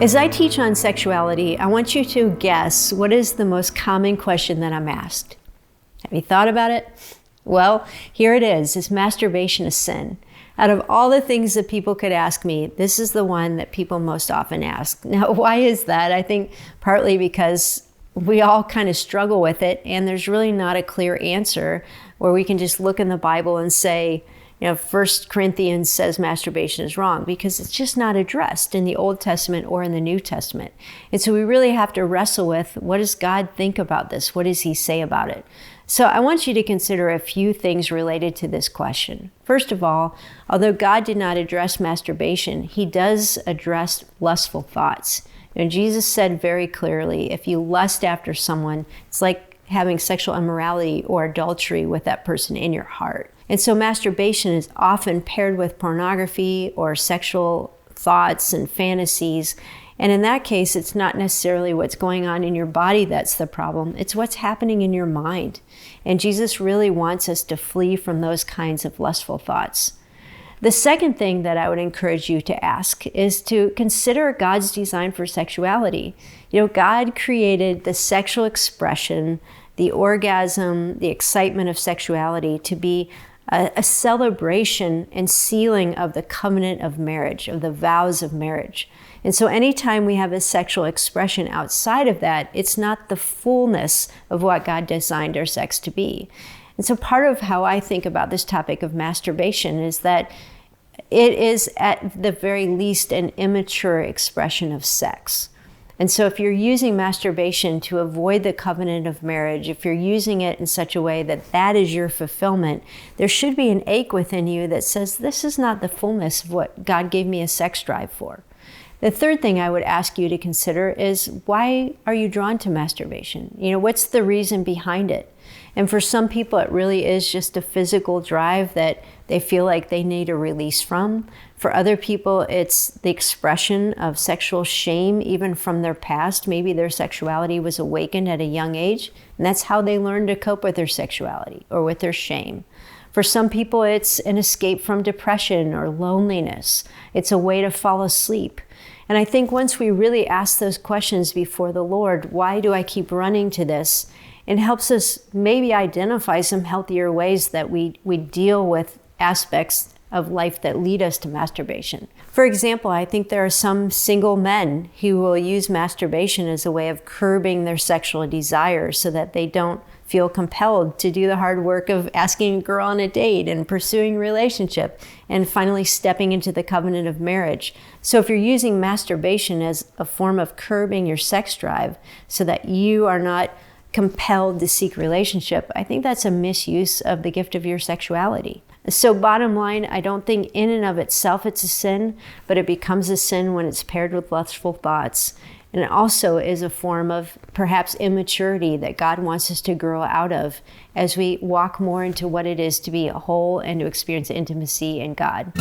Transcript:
As I teach on sexuality, I want you to guess what is the most common question that I'm asked. Have you thought about it? Well, here it is. Is masturbation a sin? Out of all the things that people could ask me, this is the one that people most often ask. Now, why is that? I think partly because we all kind of struggle with it, and there's really not a clear answer where we can just look in the Bible and say, 1 Corinthians says masturbation is wrong, because it's just not addressed in the Old Testament or in the New Testament. And so we really have to wrestle with, what does God think about this? What does he say about it? So I want you to consider a few things related to this question. First of all, although God did not address masturbation, he does address lustful thoughts. Jesus said very clearly, if you lust after someone, it's like having sexual immorality or adultery with that person in your heart. And so masturbation is often paired with pornography or sexual thoughts and fantasies. And in that case, it's not necessarily what's going on in your body that's the problem. It's what's happening in your mind. And Jesus really wants us to flee from those kinds of lustful thoughts. The second thing that I would encourage you to ask is to consider God's design for sexuality. God created the sexual expression, the orgasm, the excitement of sexuality to be a celebration and sealing of the covenant of marriage, of the vows of marriage. And so anytime we have a sexual expression outside of that, it's not the fullness of what God designed our sex to be. And so part of how I think about this topic of masturbation is that it is at the very least an immature expression of sex. And so if you're using masturbation to avoid the covenant of marriage, if you're using it in such a way that that is your fulfillment, there should be an ache within you that says, this is not the fullness of what God gave me a sex drive for. The third thing I would ask you to consider is, why are you drawn to masturbation? What's the reason behind it? And for some people, it really is just a physical drive that they feel like they need a release from. For other people, it's the expression of sexual shame, even from their past. Maybe their sexuality was awakened at a young age, and that's how they learned to cope with their sexuality or with their shame. For some people, it's an escape from depression or loneliness. It's a way to fall asleep. And I think once we really ask those questions before the Lord, why do I keep running to this? It helps us maybe identify some healthier ways that we deal with aspects of life that lead us to masturbation. For example, I think there are some single men who will use masturbation as a way of curbing their sexual desires so that they don't feel compelled to do the hard work of asking a girl on a date and pursuing a relationship and finally stepping into the covenant of marriage. So if you're using masturbation as a form of curbing your sex drive so that you are not compelled to seek relationship, I think that's a misuse of the gift of your sexuality. So bottom line, I don't think in and of itself it's a sin, but it becomes a sin when it's paired with lustful thoughts. And it also is a form of perhaps immaturity that God wants us to grow out of as we walk more into what it is to be a whole and to experience intimacy in God.